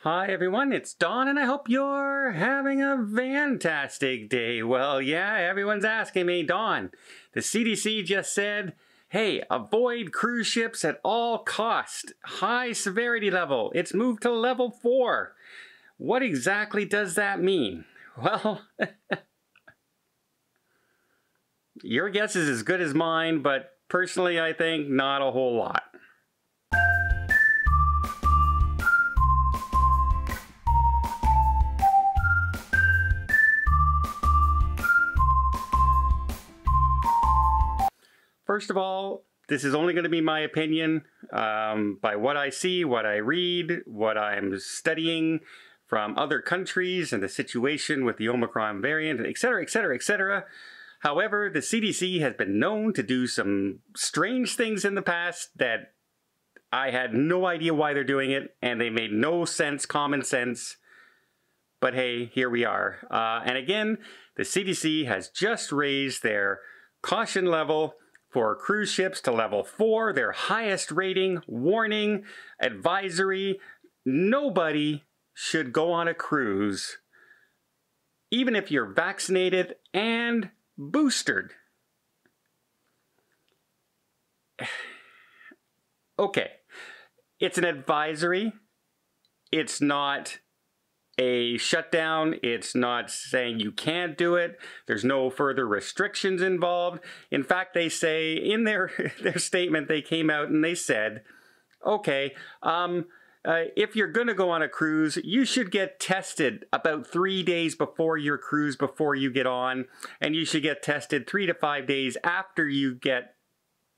Hi everyone, it's Don and I hope you're having a fantastic day. Well, yeah, everyone's asking me, Don, the CDC just said, hey, avoid cruise ships at all cost. High severity level. It's moved to level 4. What exactly does that mean? Well, your guess is as good as mine, but personally I think not a whole lot. First of all, this is only going to be my opinion by what I see, what I read, what I'm studying from other countries and the situation with the Omicron variant, etc., etc., etc. However, the CDC has been known to do some strange things in the past that I had no idea why they're doing it, and they made no sense, common sense. But hey, here we are. And again, the CDC has just raised their caution level for cruise ships to level 4, their highest rating, warning, advisory. Nobody should go on a cruise, even if you're vaccinated and boosted. Okay, it's an advisory. It's not a shutdown. It's not saying you can't do it. There's no further restrictions involved. In fact, they say in their statement, they came out and they said, okay, if you're going to go on a cruise, you should get tested about 3 days before your cruise, before you get on, and you should get tested 3 to 5 days after you get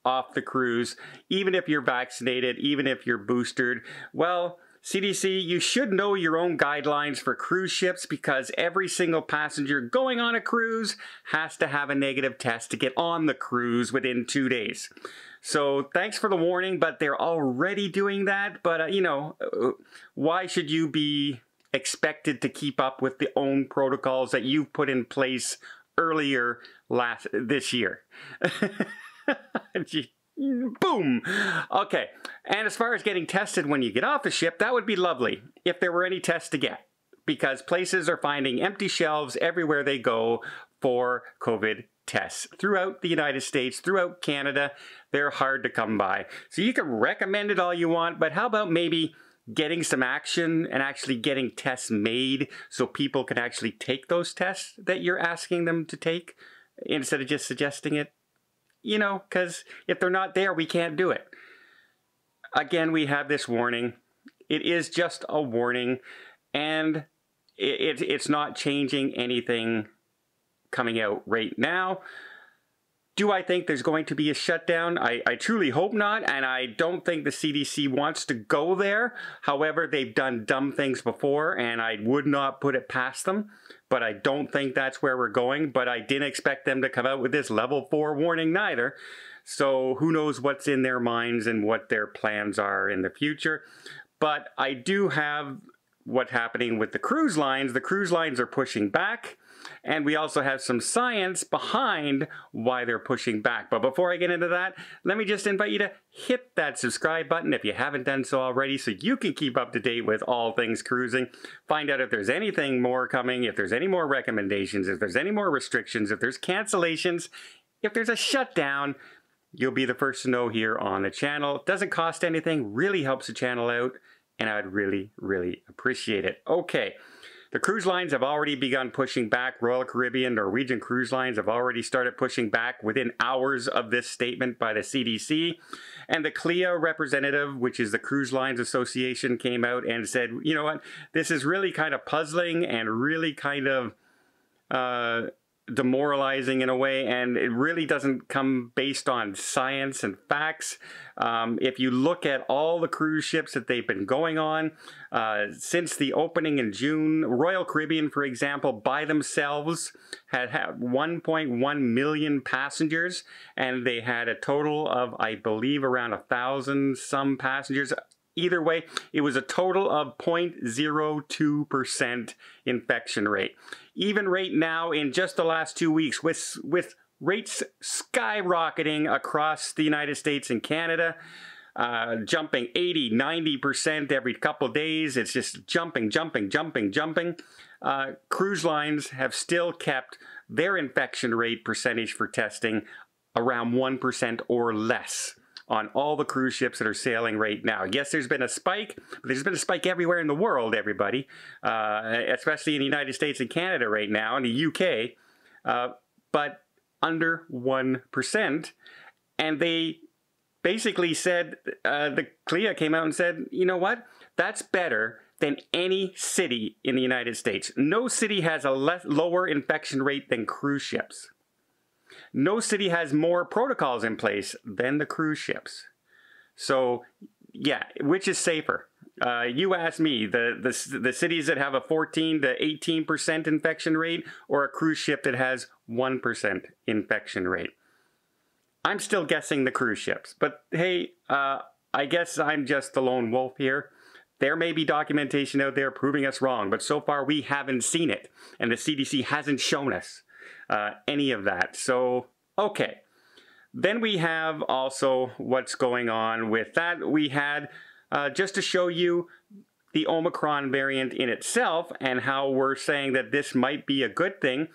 off the cruise, even if you're vaccinated, even if you're boosted. Well, CDC, you should know your own guidelines for cruise ships because every single passenger going on a cruise has to have a negative test to get on the cruise within 2 days. So thanks for the warning, but they're already doing that. But, why should you be expected to keep up with the own protocols that you've put in place earlier this year? Boom! Okay, and as far as getting tested when you get off the ship, that would be lovely if there were any tests to get, because places are finding empty shelves everywhere they go for COVID tests. Throughout the United States, throughout Canada, they're hard to come by. So you can recommend it all you want, but how about maybe getting some action and actually getting tests made so people can actually take those tests that you're asking them to take instead of just suggesting it? You know, because if they're not there, we can't do it. Again, we have this warning. It is just a warning, and it's not changing anything coming out right now. Do I think there's going to be a shutdown? I truly hope not, and I don't think the CDC wants to go there. However, they've done dumb things before, and I would not put it past them. But I don't think that's where we're going. But I didn't expect them to come out with this level 4 warning neither. So who knows what's in their minds and what their plans are in the future. But I do have what's happening with the cruise lines. The cruise lines are pushing back. And we also have some science behind why they're pushing back. But before I get into that, let me just invite you to hit that subscribe button if you haven't done so already so you can keep up to date with all things cruising. Find out if there's anything more coming, if there's any more recommendations, if there's any more restrictions, if there's cancellations, if there's a shutdown. You'll be the first to know here on the channel. It doesn't cost anything, really helps the channel out, and I would really, really appreciate it. Okay. The cruise lines have already begun pushing back. Royal Caribbean, Norwegian Cruise Lines have already started pushing back within hours of this statement by the CDC. And the CLIA representative, which is the Cruise Lines Association, came out and said, you know what, this is really kind of puzzling and really kind of demoralizing in a way, and it really doesn't come based on science and facts. If you look at all the cruise ships that they've been going on since the opening in June, Royal Caribbean, for example, by themselves had 1.1 million passengers, and they had a total of, I believe, around 1,000 some passengers. Either way, it was a total of 0.02% infection rate. Even right now, in just the last 2 weeks, with rates skyrocketing across the United States and Canada, jumping 80, 90% every couple of days. It's just jumping, jumping, jumping, jumping. Cruise lines have still kept their infection rate percentage for testing around 1% or less on all the cruise ships that are sailing right now. Yes, there's been a spike, but there's been a spike everywhere in the world, everybody, especially in the United States and Canada right now, and the UK, but under 1%. And they basically said, the CLIA came out and said, you know what, that's better than any city in the United States. No city has a lower infection rate than cruise ships. No city has more protocols in place than the cruise ships. So, yeah, which is safer? You ask me, the cities that have a 14 to 18% infection rate, or a cruise ship that has 1% infection rate. I'm still guessing the cruise ships, but hey, I guess I'm just the lone wolf here. There may be documentation out there proving us wrong, but so far we haven't seen it, and the CDC hasn't shown us any of that. So, okay. Then we have also what's going on with that. We had, just to show you the Omicron variant in itself and how we're saying that this might be a good thing.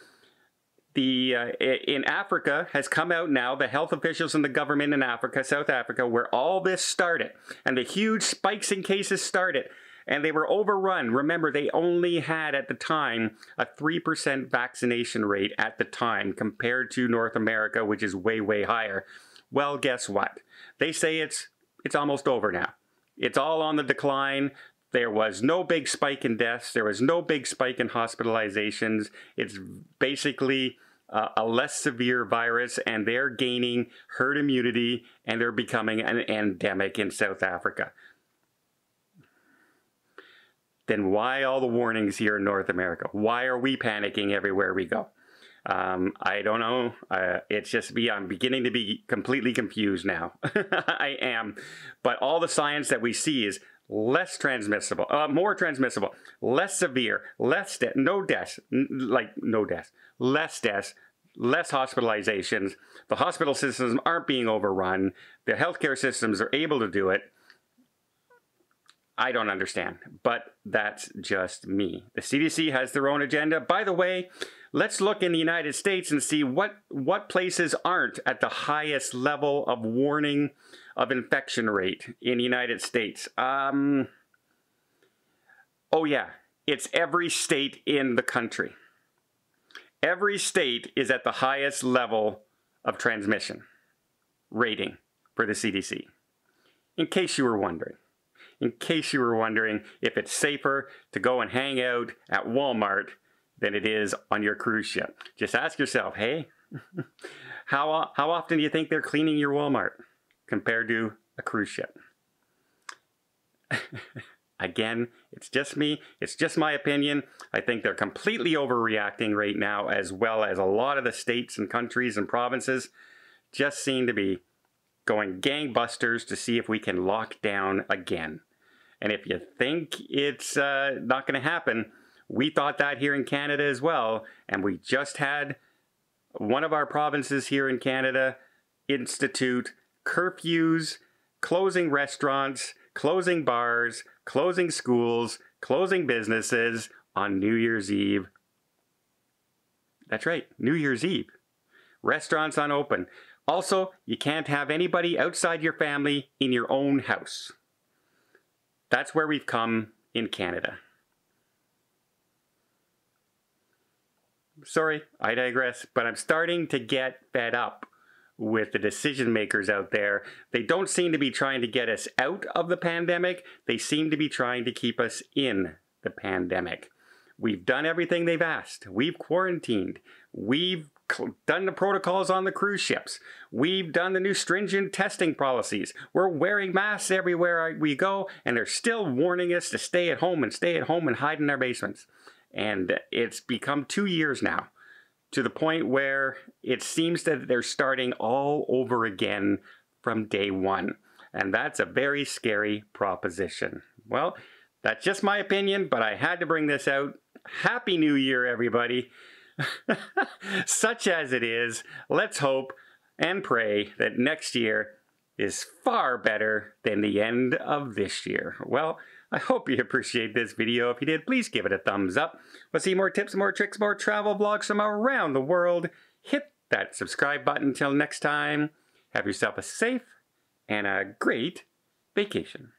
In Africa has come out now, the health officials and the government in Africa, South Africa, where all this started, and the huge spikes in cases started, and they were overrun. Remember, they only had at the time a 3% vaccination rate at the time compared to North America, which is way, way higher. Well, guess what? They say it's almost over now. It's all on the decline. There was no big spike in deaths. There was no big spike in hospitalizations. It's basically a less severe virus, and they're gaining herd immunity, and they're becoming an endemic in South Africa. Then why all the warnings here in North America? Why are we panicking everywhere we go? I don't know. It's just me. I'm beginning to be completely confused now. I am. But all the science that we see is less transmissible, more transmissible, less severe, less no deaths, less deaths, less hospitalizations. The hospital systems aren't being overrun. The healthcare systems are able to do it. I don't understand, but that's just me. The CDC has their own agenda. By the way, let's look in the United States and see what places aren't at the highest level of warning of infection rate in the United States. Oh yeah, it's every state in the country. Every state is at the highest level of transmission rating for the CDC. In case you were wondering. In case you were wondering if it's safer to go and hang out at Walmart than it is on your cruise ship. Just ask yourself, hey, how often do you think they're cleaning your Walmart compared to a cruise ship? Again, it's just me. It's just my opinion. I think they're completely overreacting right now, as well as a lot of the states and countries and provinces just seem to be going gangbusters to see if we can lock down again. And if you think it's not going to happen, we thought that here in Canada as well. And we just had one of our provinces here in Canada institute curfews, closing restaurants, closing bars, closing schools, closing businesses on New Year's Eve. That's right, New Year's Eve. Restaurants unopened. Also, you can't have anybody outside your family in your own house. That's where we've come in Canada. Sorry, I digress, but I'm starting to get fed up with the decision makers out there. They don't seem to be trying to get us out of the pandemic. They seem to be trying to keep us in the pandemic. We've done everything they've asked. We've quarantined. We've done the protocols on the cruise ships. We've done the new stringent testing policies. We're wearing masks everywhere we go, and they're still warning us to stay at home and hide in our basements. And it's become 2 years now, to the point where it seems that they're starting all over again from day one. And that's a very scary proposition. Well, that's just my opinion, but I had to bring this out. Happy New Year, everybody. Such as it is, let's hope and pray that next year is far better than the end of this year. Well, I hope you appreciate this video. If you did, please give it a thumbs up. Want to see more tips, more tricks, more travel vlogs from around the world? Hit that subscribe button. Until next time, have yourself a safe and a great vacation.